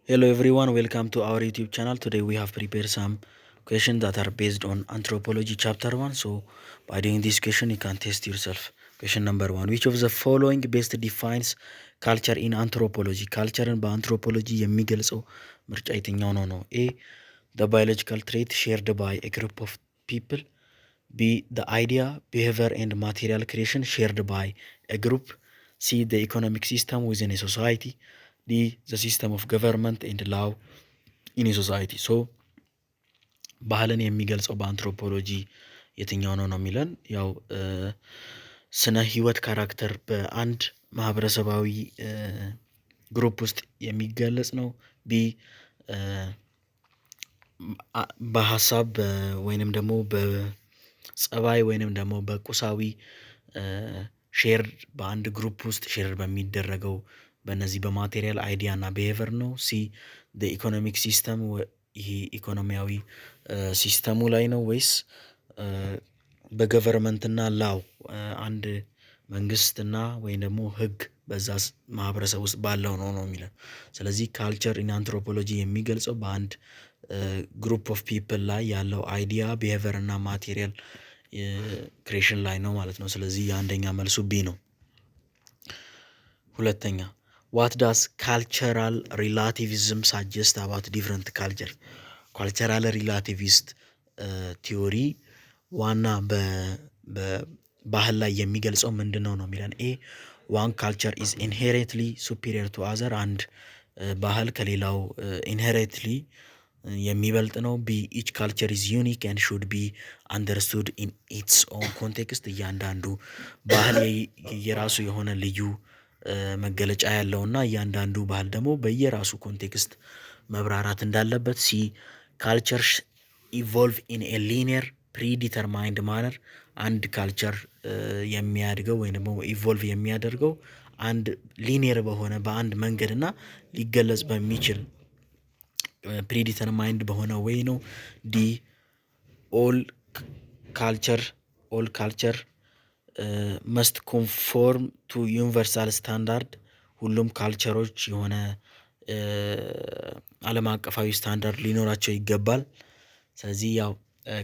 Hello everyone, welcome to our YouTube channel. Today we have prepared some questions that are based on anthropology chapter 1. So by doing this question you can test yourself. Question number 1. Which of the following best defines culture in anthropology? Culture in anthropology የሚገልጸው ምርጫ የትኛው ነው? A. The biological trait shared by a group of people. B. The idea, behavior and material creation shared by a group. C. The economic system within a society. D. The system of government and law in a society. So ባህልን የሚገልጸው በአንትሮፖሎጂ የትኛው ነው የሚለን ያው ስነ ህይወት ካራክተር በአንድ ማህበረሰባዊ ግሩፕ ውስጥ የሚገለጽ ነው። ቢ በሀሳብ ወይንም ደግሞ በጸባይ ወይንም ደግሞ በቁሳዊ ሼር በአንድ ግሩፕ ውስጥ ሼር በሚደረገው በእነዚህ በማቴሪያል አይዲያ እና ቢሄቨር ነው። ሲ ኢኮኖሚክ ሲስተም ይሄ ኢኮኖሚያዊ ሲስተሙ ላይ ነው ወይስ በገቨርመንትና ላው አንድ መንግስትና ወይም ደግሞ ህግ በዛ ማህበረሰብ ውስጥ ባለው ነው የሚለው። ስለዚህ ካልቸር ኢን አንትሮፖሎጂ የሚገልጸው በአንድ ግሩፕ ኦፍ ፒፕል ላይ ያለው አይዲያ ቢሄቨር እና ማቴሪያል ክሬሽን ላይ ነው ማለት ነው። ስለዚህ የአንደኛ መልሱ ቢ ነው። ሁለተኛ ዋት ዳስ ካልቸራል ሪላቲቪዝም ሳጀስት አባት ዲፍረንት ካልቸር? ካልቸራል ሪላቲቪስት ቲዮሪ ዋና በባህል ላይ የሚገልጸው ምንድን ነው የሚለን? ኤ ዋን ካልቸር ኢዝ ኢንሄሬንትሊ ሱፒሪየር ቱ አዘር፣ አንድ ባህል ከሌላው ኢንሄሬንትሊ የሚበልጥ ነው። ቢ ኢች ካልቸር ኢዝ ዩኒክ ኤንድ ሹድ ቢ አንደርስቱድ ኢን ኢትስ ኦን ኮንቴክስት፣ እያንዳንዱ ባህል የራሱ የሆነ ልዩ መገለጫ ያለውና እያንዳንዱ ባህል ደግሞ በየራሱ ኮንቴክስት መብራራት እንዳለበት። ሲ ካልቸር ኢቮልቭ ኢን ኤ ሊኒየር ፕሪዲተርማይንድ ማነር፣ አንድ ካልቸር የሚያድገው ወይም ደግሞ ኢቮልቭ የሚያደርገው አንድ ሊኒየር በሆነ በአንድ መንገድ እና ሊገለጽ በሚችል ፕሪዲተርማይንድ በሆነ ወይ ነው። ዲ ኦል ካልቸር መስት ኮንፎርም ቱ ዩኒቨርሳል ስታንዳርድ፣ ሁሉም ካልቸሮች የሆነ ዓለም አቀፋዊ ስታንዳርድ ሊኖራቸው ይገባል። ስለዚህ ያው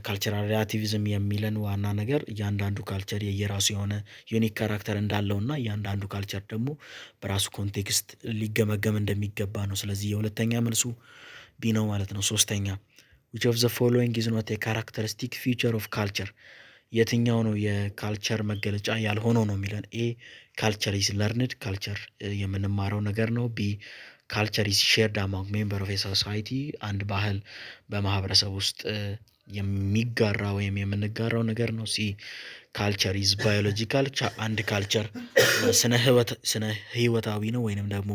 ካልቸራል ሪላቲቪዝም የሚለን ዋና ነገር እያንዳንዱ ካልቸር የየራሱ የሆነ ዩኒክ ካራክተር እንዳለውና እያንዳንዱ ካልቸር ደግሞ በራሱ ኮንቴክስት ሊገመገም እንደሚገባ ነው። ስለዚህ የሁለተኛ መልሱ ቢ ነው ማለት ነው። ሶስተኛ which of the following is not a characteristic feature of culture? የትኛው ነው የካልቸር መገለጫ ያልሆነው ነው የሚለን? ኤ ካልቸር ኢዝ ለርንድ፣ ካልቸር የምንማረው ነገር ነው። ቢ ካልቸር ኢዝ ሼርድ አማንግ ሜምበር ኦፍ ሶሳይቲ፣ አንድ ባህል በማህበረሰብ ውስጥ የሚጋራ ወይም የምንጋራው ነገር ነው። ሲ ካልቸር ኢዝ ባዮሎጂካል፣ አንድ ካልቸር ስነ ህይወታዊ ነው ወይንም ደግሞ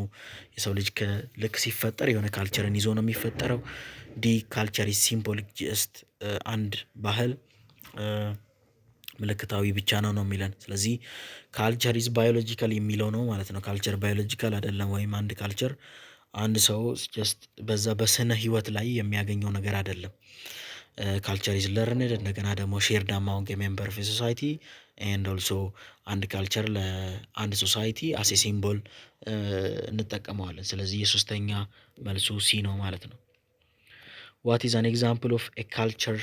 የሰው ልጅ ልክ ሲፈጠር የሆነ ካልቸርን ይዞ ነው የሚፈጠረው። ዲ ካልቸር ኢዝ ሲምቦሊክ፣ ጀስት አንድ ባህል ምልክታዊ ብቻ ነው የሚለን። ስለዚህ ካልቸር ኢዝ ባዮሎጂካል የሚለው ነው ማለት ነው። ካልቸር ባዮሎጂካል አይደለም፣ ወይም አንድ ካልቸር አንድ ሰው ጀስት በዛ በስነ ህይወት ላይ የሚያገኘው ነገር አይደለም። ካልቸር ኢዝ ለርንድ፣ እንደገና ደግሞ ሼርድ አማንግ ሜምበር ኦፍ ሶሳይቲ ኤንድ ኦልሶ አንድ ካልቸር ለአንድ ሶሳይቲ አሴ ሲምቦል እንጠቀመዋለን። ስለዚህ የሶስተኛ መልሱ ሲ ነው ማለት ነው። ዋት ኢዝ አን ኤግዛምፕል ኦፍ ኤ ካልቸር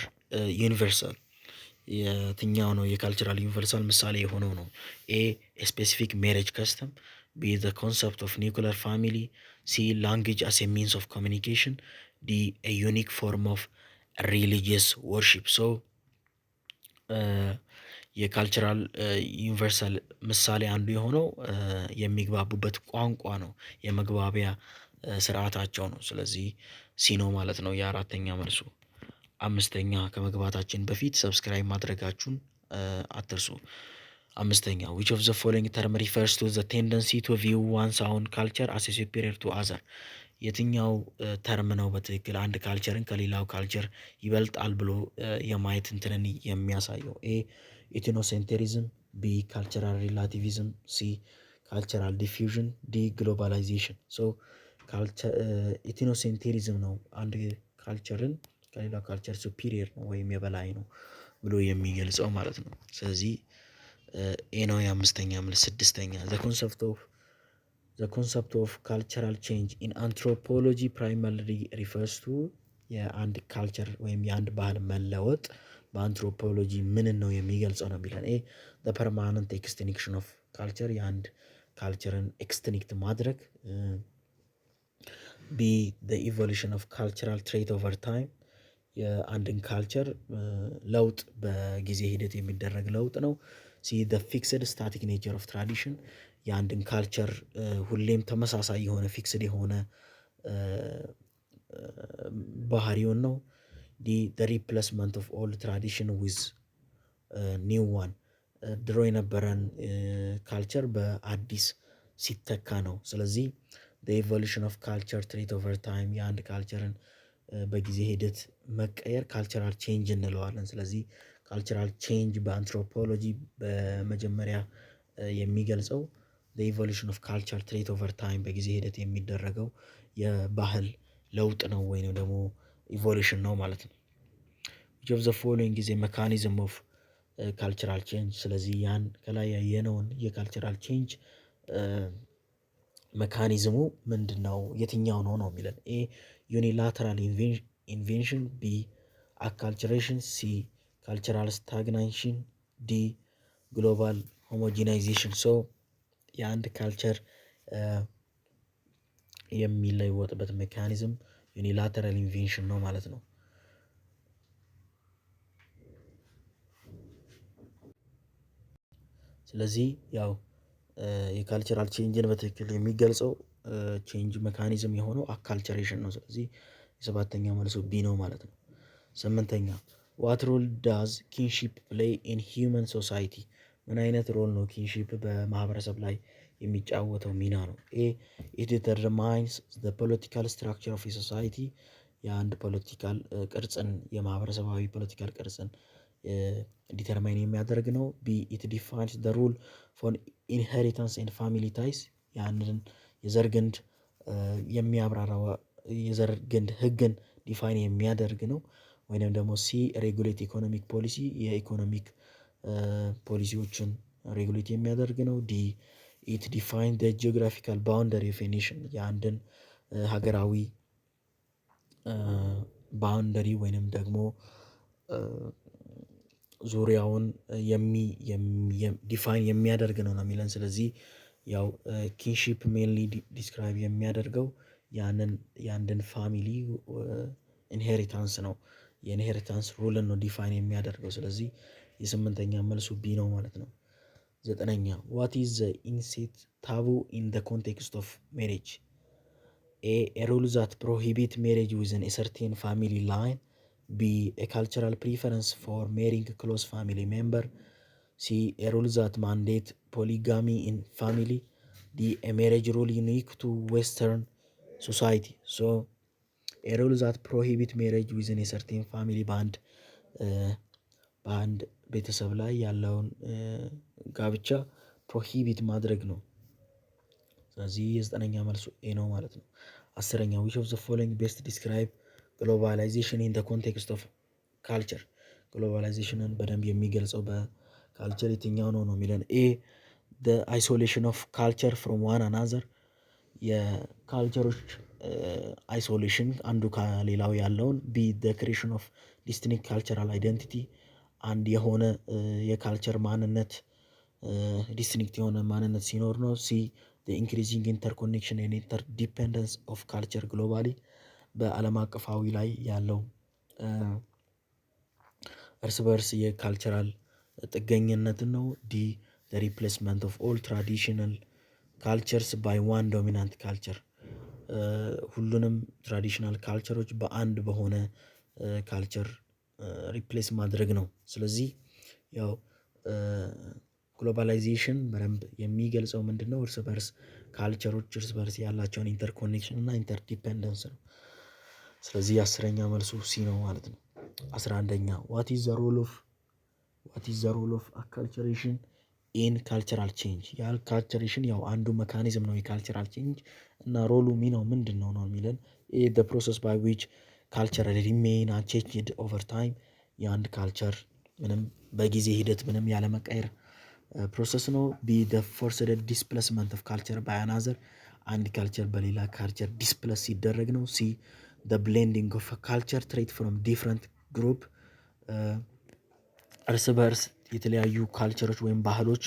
ዩኒቨርሳል? የትኛው ነው የካልቸራል ዩኒቨርሳል ምሳሌ የሆነው ነው? ኤ ስፔሲፊክ ሜሬጅ ከስተም፣ ቢ ዘ ኮንሰፕት ኦፍ ኒውክለር ፋሚሊ፣ ሲ ላንጉጅ አስ ኤ ሚንስ ኦፍ ኮሚኒኬሽን፣ ዲ ኤ ዩኒክ ፎርም ኦፍ ሪሊጂየስ ወርሺፕ። ሶ የካልቸራል ዩኒቨርሳል ምሳሌ አንዱ የሆነው የሚግባቡበት ቋንቋ ነው፣ የመግባቢያ ስርዓታቸው ነው። ስለዚህ ሲ ነው ማለት ነው የአራተኛ መልሱ። አምስተኛ ከመግባታችን በፊት ሰብስክራይብ ማድረጋችሁን አትርሱ። አምስተኛ which of the following term refers to the tendency to view one's own culture as superior to other? የትኛው ተርም ነው በትክክል አንድ ካልቸርን ከሌላው ካልቸር ይበልጣል ብሎ የማየት እንትንን የሚያሳየው? ኤ ኢትኖሴንቴሪዝም፣ ቢ ካልቸራል ሪላቲቪዝም፣ ሲ ካልቸራል ዲፊውዥን፣ ዲ ግሎባላይዜሽን። ሶ ኢትኖሴንቴሪዝም ነው አንድ ካልቸርን ከሌላ ካልቸር ሱፒሪየር ነው ወይም የበላይ ነው ብሎ የሚገልጸው ማለት ነው። ስለዚህ ኤ ነው የአምስተኛ መልስ። ስድስተኛ ዘ ኮንሰፕት ኦፍ The concept of cultural change in anthropology primarily refers to የአንድ ካልቸር ወይም የአንድ ባህል መለወጥ በአንትሮፖሎጂ ምንን ነው የሚገልጸው ነው የሚለን። the permanent extinction of culture የአንድ ካልቸርን ኤክስትኒክት ማድረግ። ቢ the evolution of cultural trait over time የአንድን ካልቸር ለውጥ በጊዜ ሂደት የሚደረግ ለውጥ ነው። ሲ the fixed static nature of tradition የአንድን ካልቸር ሁሌም ተመሳሳይ የሆነ ፊክስድ የሆነ ባህሪውን ነው። ዲ the replacement of old tradition with new one ድሮ የነበረን ካልቸር በአዲስ ሲተካ ነው። ስለዚህ the evolution of culture trait over time የአንድ ካልቸርን በጊዜ ሂደት መቀየር ካልቸራል ቼንጅ እንለዋለን። ስለዚህ ካልቸራል ቼንጅ በአንትሮፖሎጂ በመጀመሪያ የሚገልጸው the evolution of culture trait over time በጊዜ ሂደት የሚደረገው የባህል ለውጥ ነው ወይንም ደግሞ ኢቮሉሽን ነው ማለት ነው። which of the following is a mechanism of cultural change ስለዚህ ያን ከላይ ያየነውን የካልቸራል ቼንጅ መካኒዝሙ ምንድነው የትኛው ነው ነው የሚለን። ኤ ዩኒላተራል ኢንቬንሽን፣ ቢ አካልቸሬሽን፣ ሲ ካልቸራል ስታግናሽን፣ ዲ ግሎባል ሆሞጂናይዜሽን። ሶ የአንድ ካልቸር የሚለወጥበት ሜካኒዝም ዩኒላተራል ኢንቬንሽን ነው ማለት ነው። ስለዚህ ያው የካልቸራል ቼንጅን በትክክል የሚገልጸው ቼንጅ ሜካኒዝም የሆነው አካልቸሬሽን ነው። ስለዚህ የሰባተኛ መልሱ ቢ ነው ማለት ነው። ስምንተኛ ዋት ሮል ዳዝ ኪንሺፕ ፕሌይ ኢን ሂውመን ሶሳይቲ ምን አይነት ሮል ነው ኪንሺፕ በማህበረሰብ ላይ የሚጫወተው ሚና ነው። ኤ ኢት ዲተርማይንስ ዘ ፖለቲካል ስትራክቸር ኦፍ ሶሳይቲ የአንድ ፖለቲካል ቅርጽን የማህበረሰባዊ ፖለቲካል ቅርጽን ዲተርማይን የሚያደርግ ነው። ቢ ኢት ዲፋይንስ ዘ ሩል ፎር ኢንሄሪታንስ ኤንድ ፋሚሊ ታይስ ያንን የዘር ግንድ የሚያብራራው የዘር ግንድ ህግን ዲፋይን የሚያደርግ ነው። ወይንም ደግሞ ሲ ሬጉሌት ኢኮኖሚክ ፖሊሲ የኢኮኖሚክ ፖሊሲዎችን ሬጉሌት የሚያደርግ ነው። ዲ ኢት ዲፋይን ዘ ጂኦግራፊካል ባውንደሪ ኦፍ ኤ ኔሽን የአንድን ሀገራዊ ባውንደሪ ወይንም ደግሞ ዙሪያውን ዲፋይን የሚያደርግ ነው የሚለን። ስለዚህ ያው ኪንሺፕ ሜንሊ ዲስክራይብ የሚያደርገው ያንድን ፋሚሊ ኢንሄሪታንስ ነው የኢንሄሪታንስ ሩልን ነው ዲፋይን የሚያደርገው። ስለዚህ የስምንተኛ መልሱ ቢ ነው ማለት ነው። ዘጠነኛ ዋት ኢዝ ዘ ኢንሴት ታቡ ኢን ዘ ኮንቴክስት ኦፍ ሜሬጅ። ኤ ሩል ዛት ፕሮሂቢት ሜሬጅ ዊዝን ኤ ሰርቴን ፋሚሊ ላይን፣ ቢ ኤ ካልቸራል ፕሪፈረንስ ፎር ሜሪንግ ክሎዝ ፋሚሊ ሜምበር፣ ሲ ኤ ሩል ዛት ማንዴት ፖሊጋሚ ኢን ፋሚሊ፣ ዲ ኤ ሜሬጅ ሩል ዩኒክ ቱ ዌስተርን ሶሳይቲ። ሶ ኤ ሩል ዛት ፕሮሂቢት ሜሬጅ ዊዝን ኤ ሰርቴን ፋሚሊ በአንድ ቤተሰብ ላይ ያለውን ጋብቻ ፕሮሂቢት ማድረግ ነው። ስለዚህ የዘጠነኛ መልሱ ኤ ነው ማለት ነው። አስረኛ which of the following best describe globalization in the context of culture ግሎባላይዜሽንን በደንብ የሚገልጸው በካልቸር የትኛው ነው ነው የሚለን። ኤ the isolation of culture from one another የካልቸሮች አይሶሌሽን አንዱ ከሌላው ያለውን። ቢ the creation of distinct cultural identity አንድ የሆነ የካልቸር ማንነት ዲስቲንክት የሆነ ማንነት ሲኖር ነው። ሲ the increasing interconnection and interdependence of culture globally በዓለም አቀፋዊ ላይ ያለው እርስ በርስ የካልቸራል ጥገኝነትን ነው። ዲ the replacement of all traditional cultures by one dominant culture ሁሉንም ትራዲሽናል ካልቸሮች በአንድ በሆነ ካልቸር ሪፕሌስ ማድረግ ነው። ስለዚህ ያው ግሎባላይዜሽን በደንብ የሚገልጸው ምንድን ነው? እርስ በርስ ካልቸሮች እርስ በርስ ያላቸውን ኢንተርኮኔክሽን እና ኢንተርዲፔንደንስ ነው። ስለዚህ አስረኛ መልሱ ሲ ነው ማለት ነው። 11ኛ ዋት ኢዝ ዘ ሮል ኦፍ አካልቸሬሽን ኢን ካልቸራል ቼንጅ የአካልቸሬሽን ያው አንዱ መካኒዝም ነው የካልቸራል ቼንጅ እና ሮሉ ሚናው ምንድን ነው ነው የሚለን። the process by which culture remain unchanged over time የአንድ ካልቸር ምንም በጊዜ ሂደት ምንም ያለመቀየር ፕሮሰስ ነው። ቢ the forced displacement of culture by another አንድ ካልቸር በሌላ ካልቸር ዲስፕለስ ሲደረግ ነው። ሲ the blending of a culture trait from different group እርስ በእርስ የተለያዩ ካልቸሮች ወይም ባህሎች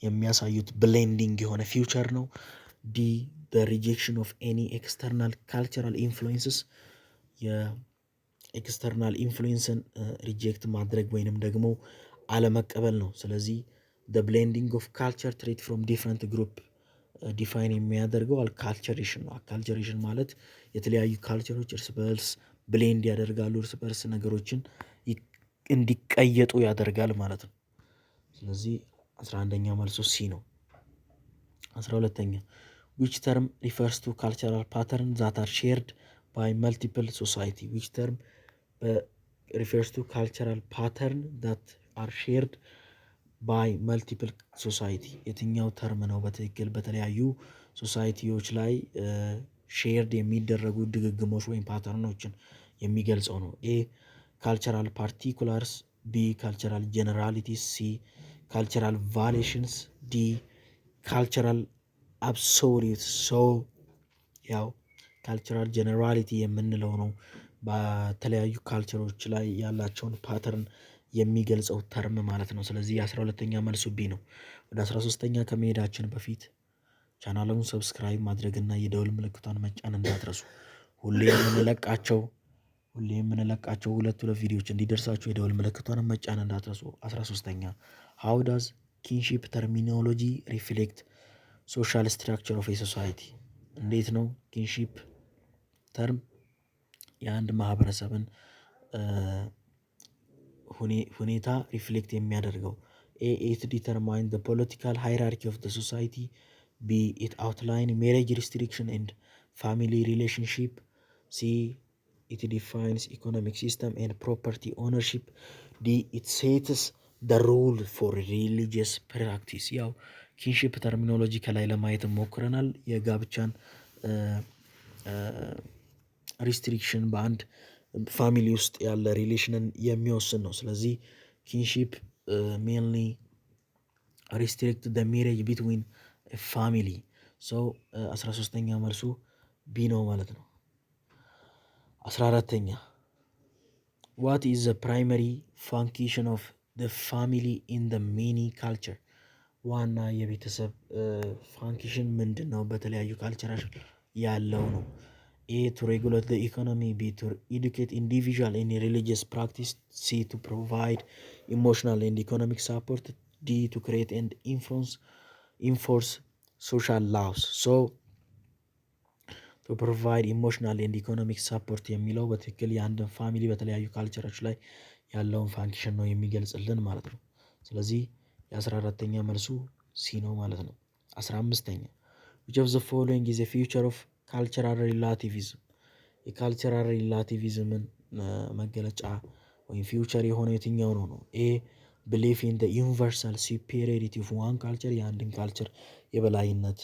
የሚያሳዩት ብሌንዲንግ የሆነ ፊውቸር ነው። ዲ the rejection of any external cultural influences የኤክስተርናል ኢንፍሉዌንስን ሪጀክት ማድረግ ወይንም ደግሞ አለመቀበል ነው። ስለዚህ the blending of culture trait from different group ዲፋይን የሚያደርገው አልካልቸሬሽን ነው። አልካልቸሬሽን ማለት የተለያዩ ካልቸሮች እርስ በርስ ብሌንድ ያደርጋሉ፣ እርስ በርስ ነገሮችን እንዲቀየጡ ያደርጋል ማለት ነው። ስለዚህ 11ኛ መልሱ ሲ ነው። 12ኛ which term refers to cultural pattern that are shared by multiple society which term refers to cultural pattern that are shared by multiple society የትኛው ተርም ነው በትክክል በተለያዩ ሶሳይቲዎች ላይ ሼርድ የሚደረጉ ድግግሞች ወይም ፓተርኖችን የሚገልጸው ነው። ኤ ካልቸራል ፓርቲኩላርስ፣ ቢ ካልቸራል ጀነራሊቲስ፣ ሲ ካልቸራል ቫሪዬሽንስ፣ ዲ ካልቸራል አብሶሉት። ሶ ያው ካልቸራል ጀነራሊቲ የምንለው ነው በተለያዩ ካልቸሮች ላይ ያላቸውን ፓተርን የሚገልጸው ተርም ማለት ነው። ስለዚህ 12ኛ መልሱ ቢ ነው። ወደ 13ኛ ከመሄዳችን በፊት ቻናሉን ሰብስክራይብ ማድረግና የደውል ምልክቷን መጫን እንዳትረሱ። ሁሌ የምንለቃቸው ሁለት ቪዲዮዎች እንዲደርሳችሁ የደውል ምልክቷን መጫን እንዳትረሱ። 13ኛ how does kinship terminology reflect social structure of a society እንዴት ነው ኪንሺፕ ተርም የአንድ ማህበረሰብን ሁኔታ ሪፍሌክት የሚያደርገው? ኤ it determine the political hierarchy of the society, B it outline marriage restriction and family relationship, C it defines economic system and property ownership, D it sets the rule for religious practice። ያው ኪንሺፕ ተርሚኖሎጂ ከላይ ለማየት ሞክረናል። የጋብቻን ሪስትሪክሽን በአንድ ፋሚሊ ውስጥ ያለ ሪሌሽንን የሚወስን ነው። ስለዚህ ኪንሺፕ ሜንሊ ሪስትሪክት ደ ሜሬጅ ቢትዊን ፋሚሊ። ሶ 13ኛ መልሱ ቢ ነው ማለት ነው። 14ኛ ዋት ኢዝ ዘ ፕራይመሪ ፋንክሽን ኦፍ ደ ፋሚሊ ኢን ደ ሜኒ ካልቸር ዋና የቤተሰብ ፋንክሽን ምንድን ነው በተለያዩ ካልቸራል ያለው ነው። ኤ ቱ ሬጉሌት ዘ ኢኮኖሚ፣ ቢ ቱ ኤዱኬት ኢንዲቪዥዋል ኢን ሪሊጂየስ ፕራክቲስ፣ ሲ ቱ ፕሮቫይድ ኢሞሽናል ኤንድ ኢኮኖሚክ ሳፖርት፣ ዲ ቱ ክሬት ኤንድ ኢንፎርስ ሶሻል ላውስ። ሶ ቱ ፕሮቫይድ ኢሞሽናል ኤንድ ኢኮኖሚክ ሳፖርት የሚለው በትክክል የአንድን ፋሚሊ በተለያዩ ካልቸሮች ላይ ያለውን ፋንክሽን ነው የሚገልጽልን ማለት ነው። ስለዚህ የ14ኛ መልሱ ሲ ነው ማለት ነው። 15ኛ which of the following is a feature of cultural relativism የካልቸራል ሪላቲቪዝምን መገለጫ ወይም ፊውቸር የሆነ የትኛው ነው? ኤ belief in the universal superiority of one culture የአንድን ካልቸር የበላይነት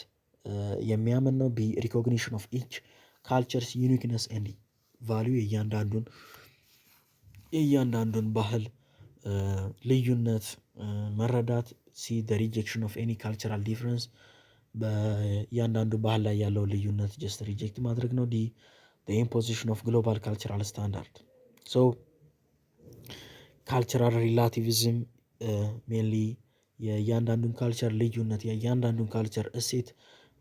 የሚያምን ነው። ቢ recognition of each culture's uniqueness and value የእያንዳንዱን ባህል ልዩነት መረዳት። ሲ the rejection of any cultural difference በእያንዳንዱ ባህል ላይ ያለው ልዩነት ጀስት ሪጀክት ማድረግ ነው። ዲ the imposition of global cultural standard so ካልቸራል ሪላቲቪዝም ሜንሊ የእያንዳንዱን ካልቸር ልዩነት የእያንዳንዱን ካልቸር እሴት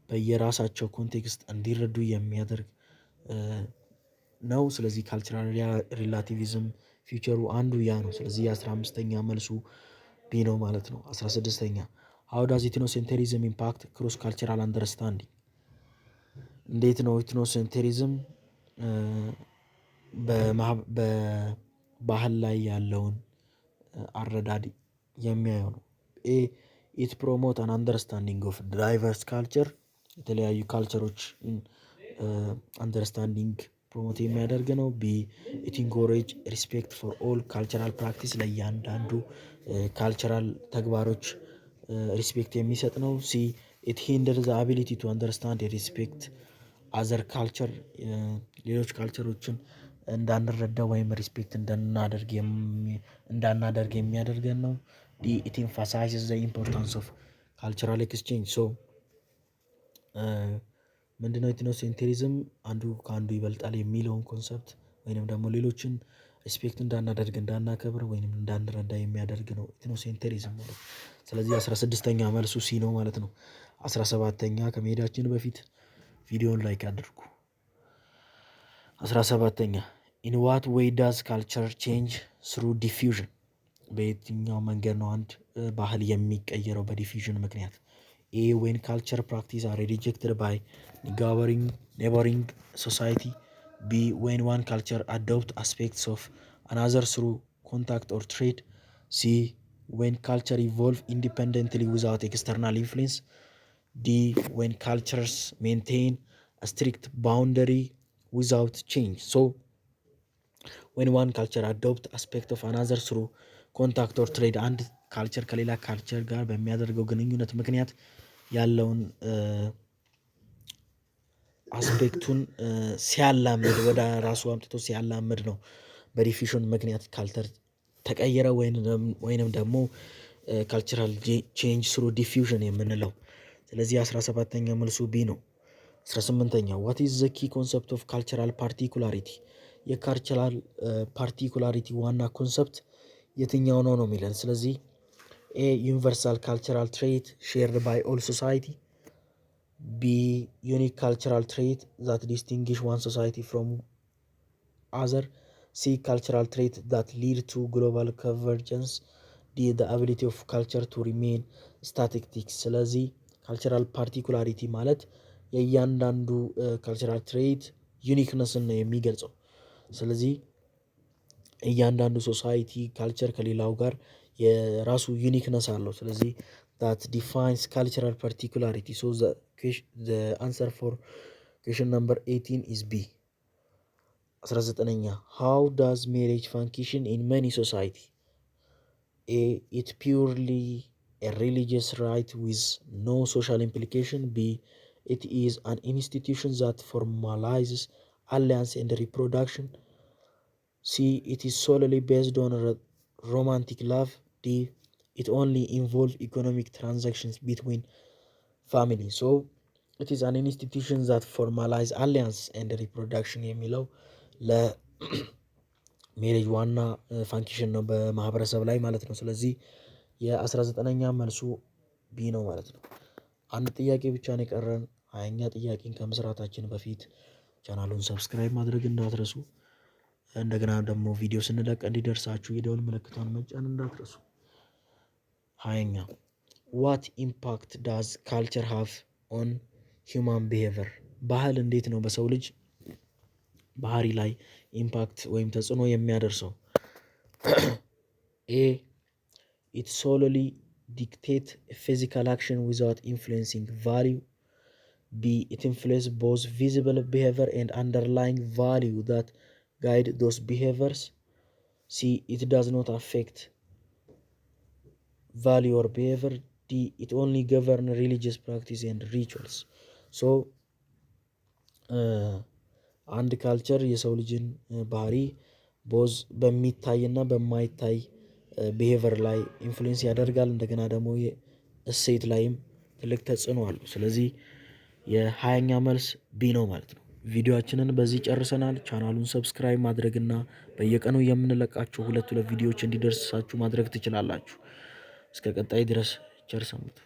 በየራሳቸው ኮንቴክስት እንዲረዱ የሚያደርግ ነው። ስለዚህ ካልቸራል ሪላቲቪዝም ፊውቸሩ አንዱ ያ ነው። ስለዚህ የ15ኛ መልሱ ቢ ነው ማለት ነው። 16ኛ how does ኢትኖሴንተሪዝም ኢምፓክት ክሮስ ካልቸራል አንደርስታንዲንግ እንዴት ነው ኢትኖሴንተሪዝም በባህል ላይ ያለውን አረዳድ የሚያየው ነው። ኤ ኢት ፕሮሞት አን አንደርስታንዲንግ ኦፍ ዳይቨርስ ካልቸር የተለያዩ ካልቸሮች አንደርስታንዲንግ ፕሮሞት የሚያደርግ ነው። ቢ ኢት ኢንኮሬጅ ሪስፔክት ፎር ኦል ካልቸራል ፕራክቲስ ለእያንዳንዱ ካልቸራል ተግባሮች ሪስፔክት የሚሰጥ ነው። ሲ ኢት ሂንደር ዘ አቢሊቲ ቱ አንደርስታንድ ሪስፔክት አዘር ካልቸር ሌሎች ካልቸሮችን እንዳንረዳ ወይም ሪስፔክት እንዳናደርግ የሚያደርገን ነው። ዲ ኢት ኤምፋሳይዝስ ዘ ኢምፖርታንስ ኦፍ ካልቸራል ኤክስቼንጅ ሶ ምንድነው ኢትኖሴንትሪዝም? አንዱ ከአንዱ ይበልጣል የሚለውን ኮንሰፕት ወይንም ደግሞ ሌሎችን ሪስፔክት እንዳናደርግ እንዳናከብር ወይንም እንዳንረዳ የሚያደርግ ነው ኢትኖሴንትሪዝም ማለት። ስለዚህ 16ኛ መልሱ ሲ ነው ማለት ነው። 17ኛ ከመሄዳችን በፊት ቪዲዮን ላይክ አድርጉ። 17ኛ ኢን ዋት ዌይ ዳዝ ካልቸር ቼንጅ ስሩ ዲፊውዥን? በየትኛው መንገድ ነው አንድ ባህል የሚቀየረው በዲፊውዥን ምክንያት? ኤ ዌን ካልቸር ፕራክቲስ አር ሪጀክትድ ባይ ኔበሪንግ ሶሳይቲ። ቢ ዌን ዋን ካልቸር አዶፕት አስፔክትስ ኦፍ አናዘር ስሩ ኮንታክት ኦር ትሬድ። ሲ ዌን ካልቸር ኢቮልቭ ኢንዲፐንደንትሊ ዊዛውት ኤክስተርናል ኢንፍሉዌንስ። ዲ ዌን ካልቸርስ ሜንቴን ስትሪክት ባውንደሪ ዊዛውት ቼንጅ። ሶ ዌን ዋን ካልቸር አዶፕት አስፔክት ኦፍ አናዘር ስሩ ኮንታክት ኦር ትሬድ፣ አንድ ካልቸር ከሌላ ካልቸር ጋር በሚያደርገው ግንኙነት ምክንያት ያለውን አስፔክቱን ሲያላምድ ወደ ራሱ አምጥቶ ሲያላምድ ነው በዲፊውዥን ምክንያት ካልቸር ተቀየረ ወይንም ደግሞ ካልቸራል ቼንጅ ስሩ ዲፊውዥን የምንለው። ስለዚህ 17ኛ መልሱ ቢ ነው። 18ኛ ዋት ኢዝ ዘ ኪ ኮንሰፕት ኦፍ ካልቸራል ፓርቲኩላሪቲ? የካልቸራል ፓርቲኩላሪቲ ዋና ኮንሰፕት የትኛው ነው ነው የሚለን። ስለዚህ ኤ ዩኒቨርሳል ካልቸራል ትሬት ሼርድ ባይ ኦል ሶሳይቲ። ቢ ዩኒክ ካልቸራል ትሬት ዛት ዲስቲንግሽ ዋን ሶሳይቲ ፍሮም አዘር። ሲ ካልቸራል ትሬት ዛት ሊድ ቱ ግሎባል ኮንቨርጀንስ። ዲ ዘ አቢሊቲ ኦፍ ካልቸር ቱ ሪሜን ስታቲስቲክስ። ስለዚህ ካልቸራል ፓርቲኩላሪቲ ማለት የእያንዳንዱ ካልቸራል ትሬት ዩኒክነስን ነው የሚገልጸው። ስለዚህ እያንዳንዱ ሶሳይቲ ካልቸር ከሌላው ጋር የራሱ ዩኒክነስ አለው። ስለዚህ that defines cultural particularity. So the answer for question number 18 is B. 19ኛ how does marriage function in many society? A it purely a religious right with no social implication. B it is an institution that formalizes alliance and reproduction. C it is solely based on romantic love. D it only involves economic transactions between family. So it is an institution that formalize alliance and reproduction የሚለው ለሜሬጅ ዋና ፋንክሽን ነው በማህበረሰብ ላይ ማለት ነው። ስለዚህ የ19ኛ መልሱ ቢ ነው ማለት ነው። አንድ ጥያቄ ብቻ ነው የቀረን። 20ኛ ጥያቄን ከመስራታችን በፊት ቻናሉን ሰብስክራይብ ማድረግ እንዳትረሱ። እንደገና ደግሞ ቪዲዮ ስንለቅ እንዲደርሳችሁ የደወል ምልክቷን መጫን እንዳትረሱ። 20ኛ ዋት ኢምፓክት ዳዝ ካልቸር ሃቭ ኦን ሂውማን ቢሄቨር? ባህል እንዴት ነው በሰው ልጅ ባህሪ ላይ ኢምፓክት ወይም ተጽዕኖ የሚያደርሰው? ኤ ኢት ሶሎሊ ዲክቴት ፊዚካል አክሽን ዊዛውት ኢንፍሉዌንሲንግ ቫሊዩ። ቢ ኢት ኢንፍሉዌንስ ቦዝ ቪዚብል ቢሄቨር ኤንድ አንደርላይንግ ቫሊዩ ዛት guide those behaviors. C it does not affect value or behavior. D it only govern religious practice and rituals. So አንድ ካልቸር የሰው ልጅን ባህሪ ቦዝ በሚታይና በማይታይ ቢሄቨር ላይ ኢንፍሉዌንስ ያደርጋል። እንደገና ደግሞ እሴት ላይም ትልቅ ተጽዕኖ አለው። ስለዚህ የ20ኛ መልስ ቢ ነው ማለት ነው። ቪዲዮአችንን በዚህ ጨርሰናል። ቻናሉን ሰብስክራይብ ማድረግና በየቀኑ የምንለቃቸው ሁለት ቪዲዮዎች እንዲደርሳችሁ ማድረግ ትችላላችሁ። እስከ ቀጣይ ድረስ ቸር ሰንብቱ።